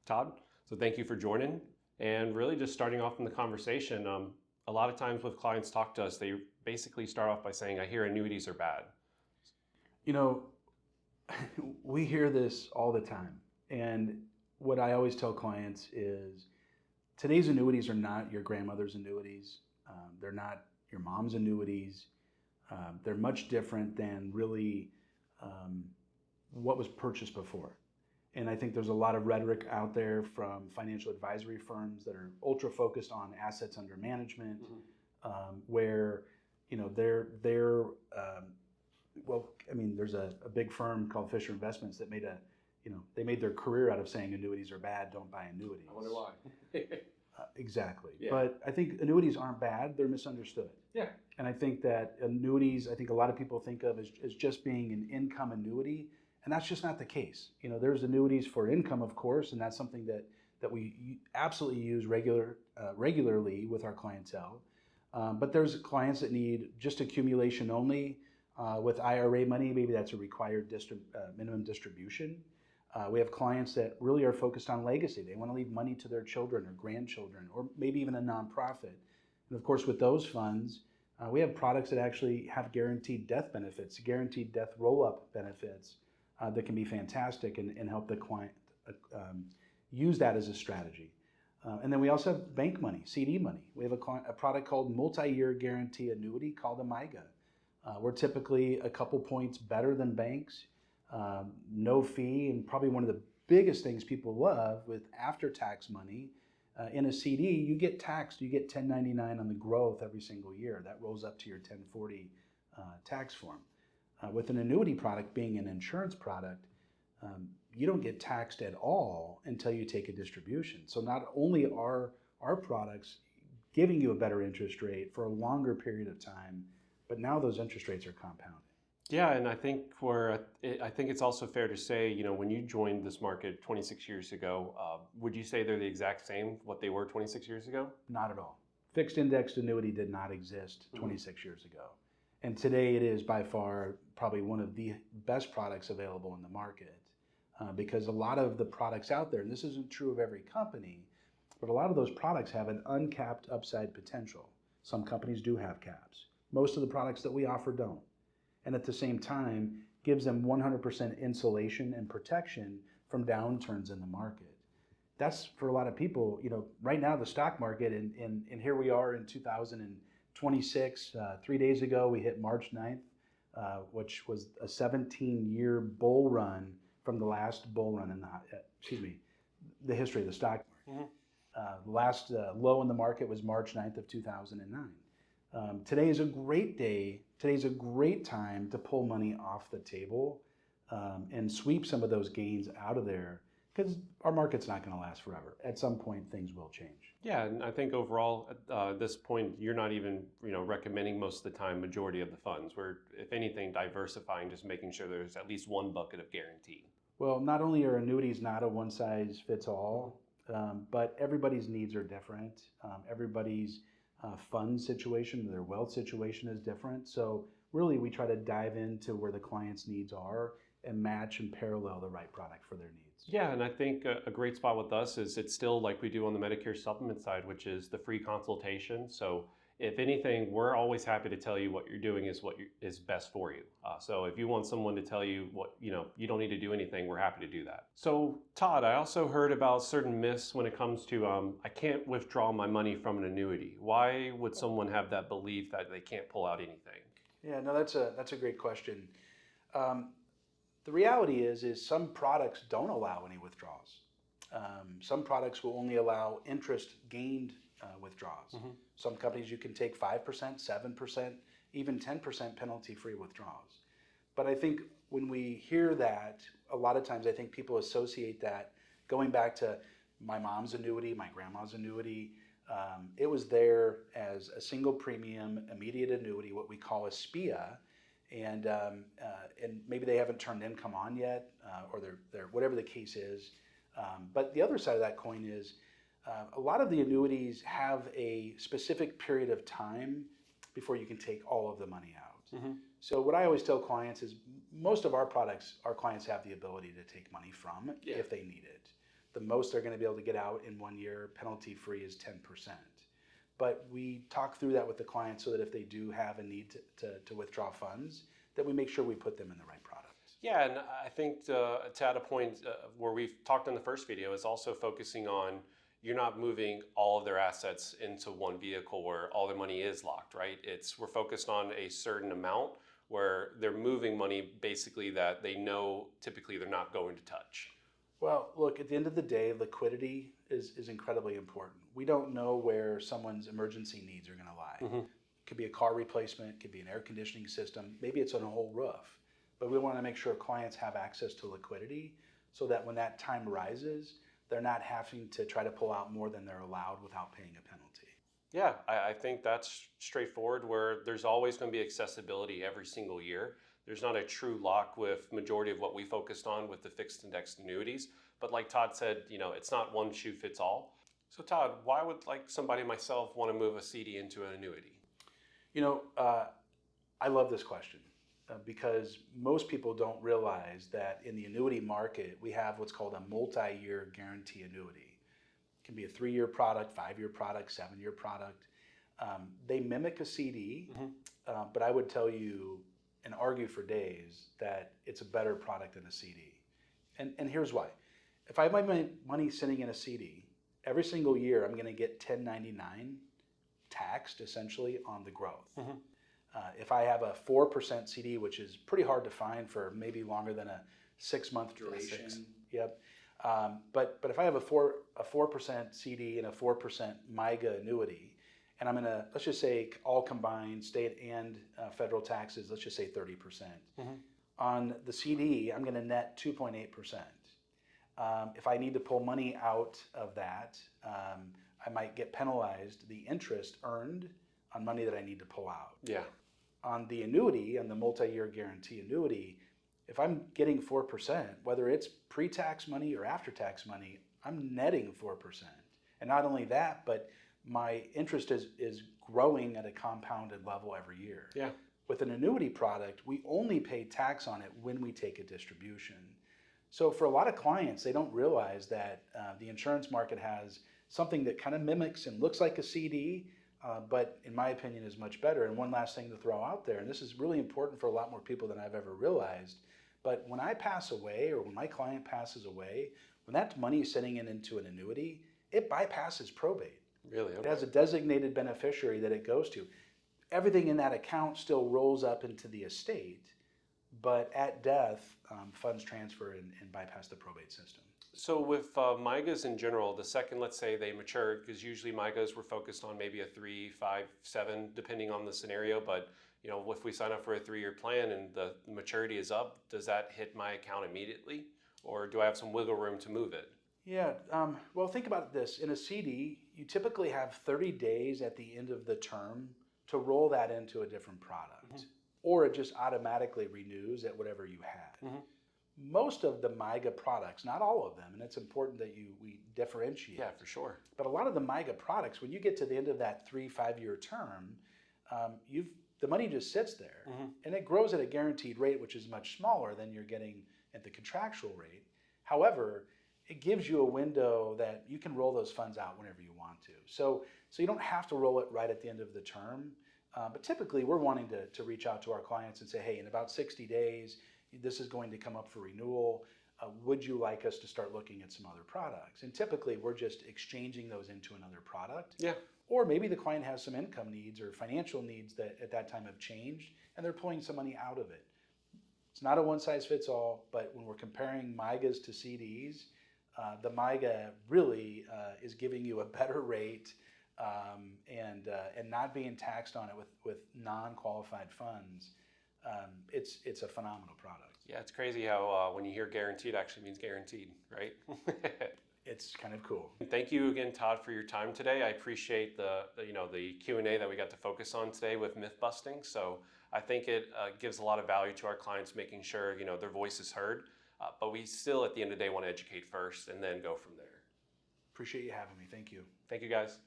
Todd. So thank you for joining, and really just starting off in the conversation. A lot of times when clients talk to us, they basically start off by saying, I hear annuities are bad. You know, we hear this all the time. And what I always tell clients is today's annuities are not your grandmother's annuities. They're not your mom's annuities. They're much different than really what was purchased before. And I think there's a lot of rhetoric out there from financial advisory firms that are ultra focused on assets under management, where there's a big firm called Fisher Investments that they made their career out of saying annuities are bad, don't buy annuities. I wonder why. Exactly. Yeah. But I think annuities aren't bad, they're misunderstood. Yeah. And I think that annuities, I think a lot of people think of as just being an income annuity, and that's just not the case. There's annuities for income, of course, and that's something that we absolutely use regularly with our clientele. But there's clients that need just accumulation only with IRA money. Maybe that's a required minimum distribution. We have clients that really are focused on legacy. They want to leave money to their children or grandchildren, or maybe even a nonprofit. And of course, with those funds, we have products that actually have guaranteed death benefits, guaranteed death roll-up benefits that can be fantastic and help the client use that as a strategy. And then we also have bank money, CD money. We have a product called multi-year guarantee annuity called 𝗲𝗍𝗃. We're typically a couple points better than banks, no fee, and probably one of the biggest things people love with after-tax money. In a CD, you get taxed, you get 1099 on the growth every single year. That rolls up to your 1040 tax form. With an annuity product being an insurance product, you don't get taxed at all until you take a distribution. So not only are our products giving you a better interest rate for a longer period of time, but now those interest rates are compounded. Yeah, and I think it's also fair to say, when you joined this market 26 years ago, would you say they're the exact same what they were 26 years ago? Not at all. Fixed indexed annuity did not exist 26 years ago. And today it is by far probably one of the best products available in the market because a lot of the products out there, and this isn't true of every company, but a lot of those products have an uncapped upside potential. Some companies do have caps. Most of the products that we offer don't. And at the same time, gives them 100% insulation and protection from downturns in the market. That's for a lot of people, right now the stock market, and here we are in 2026, 3 days ago we hit March 9th, which was a 17-year bull run from the last bull run in the history of the stock market. The last low in the market was March 9th of 2009. Today is a great day. Today's a great time to pull money off the table and sweep some of those gains out of there because our market's not going to last forever. At some point, things will change. Yeah, and I think overall, at this point, you're not even recommending most of the time majority of the funds. We're, if anything, diversifying, just making sure there's at least one bucket of guarantee. Well, not only are annuities not a one-size-fits-all, but everybody's needs are different. Everybody's fund situation, their wealth situation is different. So really we try to dive into where the client's needs are and match and parallel the right product for their needs. Yeah, and I think a great spot with us is it's still like we do on the Medicare supplement side, which is the free consultation. So if anything, we're always happy to tell you what you're doing is what is best for you. So if you want someone to tell you what, you don't need to do anything, we're happy to do that. So Todd, I also heard about certain myths when it comes to I can't withdraw my money from an annuity. Why would someone have that belief that they can't pull out anything? Yeah, no, that's a great question. The reality is some products don't allow any withdrawals. Some products will only allow interest gained withdrawals. Some companies you can take 5%, 7%, even 10% penalty-free withdrawals. But I think when we hear that, a lot of times I think people associate that going back to my mom's annuity, my grandma's annuity. It was there as a single premium immediate annuity, what we call a 𝗪𝗐, and maybe they haven't turned income on yet, or they're whatever the case is. But the other side of that coin is a lot of the annuities have a specific period of time before you can take all of the money out. So what I always tell clients is most of our products, our clients have the ability to take money from if they need it. The most they're going to be able to get out in 1 year, penalty-free, is 10%. But we talk through that with the client so that if they do have a need to withdraw funds, that we make sure we put them in the right product. Yeah, and I think to add a point where we've talked in the first video is also focusing on you're not moving all of their assets into one vehicle where all their money is locked, right? We're focused on a certain amount where they're moving money basically that they know typically they're not going to touch. Well, look, at the end of the day, liquidity is incredibly important. We don't know where someone's emergency needs are going to lie. Mm-hmm. It could be a car replacement, it could be an air conditioning system, maybe it's on a whole roof. But we want to make sure clients have access to liquidity so that when that time arises, they're not having to try to pull out more than they're allowed without paying a penalty. Yeah, I think that's straightforward, where there's always going to be accessibility every single year. There's not a true lock with majority of what we focused on with the fixed indexed annuities. But like Todd said, it's not one shoe fits all. So Todd, why would somebody myself want to move a CD into an annuity? I love this question because most people don't realize that in the annuity market, we have what's called a multi-year guarantee annuity. It can be a 3-year product, 5-year product, 7-year product. They mimic a CD, but I would tell you and argue for days that it's a better product than a CD. And here's why. If I have my money sitting in a CD, every single year I'm going to get 1099 taxed essentially on the growth. If I have a 4% CD, which is pretty hard to find for maybe longer than a 6-month duration. Yep. But if I have a 4% CD and a 4% MYGA annuity, and I'm going to, let's just say all combined state and federal taxes, let's just say 30%. On the CD, I'm going to net 2.8%. If I need to pull money out of that, I might get penalized the interest earned on money that I need to pull out. Yeah. On the annuity, on the multi-year guarantee annuity, if I'm getting 4%, whether it's pre-tax money or after-tax money, I'm netting 4%. And not only that, but my interest is growing at a compounded level every year. Yeah. With an annuity product, we only pay tax on it when we take a distribution. So for a lot of clients, they don't realize that the insurance market has something that kind of mimics and looks like a CD, but in my opinion is much better. And one last thing to throw out there, and this is really important for a lot more people than I've ever realized, but when I pass away or when my client passes away, when that money is sitting into an annuity, it bypasses probate. Really? Okay. It has a designated beneficiary that it goes to. Everything in that account still rolls up into the estate, but at death, funds transfer and bypass the probate system. So with MYGAs in general, the second, let's say they mature, because usually MYGAs were focused on maybe a 3, 5, 7, depending on the scenario. But if we sign up for a 3-year plan and the maturity is up, does that hit my account immediately, or do I have some wiggle room to move it? Yeah. Well, think about this. In a CD, you typically have 30 days at the end of the term to roll that into a different product, or it just automatically renews at whatever you had. Most of the MYGA products, not all of them, and it's important that we differentiate. Yeah, for sure. But a lot of the MYGA products, when you get to the end of that 3-5-year term, the money just sits there, and it grows at a guaranteed rate, which is much smaller than you're getting at the contractual rate. However, it gives you a window that you can roll those funds out whenever you want to. So you don't have to roll it right at the end of the term. But typically, we're wanting to reach out to our clients and say, hey, in about 60 days, this is going to come up for renewal. Would you like us to start looking at some other products? And typically, we're just exchanging those into another product. Yeah. Or maybe the client has some income needs or financial needs that at that time have changed, and they're pulling some money out of it. It's not a one-size-fits-all, but when we're comparing MYGAs to CDs, the MYGA really is giving you a better rate and not being taxed on it with non-qualified funds. It's a phenomenal product. Yeah, it's crazy how when you hear guaranteed, it actually means guaranteed, right? It's kind of cool. Thank you again, Todd, for your time today. I appreciate the Q&A that we got to focus on today with myth busting. So I think it gives a lot of value to our clients, making sure their voice is heard. But we still, at the end of the day, want to educate first and then go from there. Appreciate you having me. Thank you. Thank you, guys.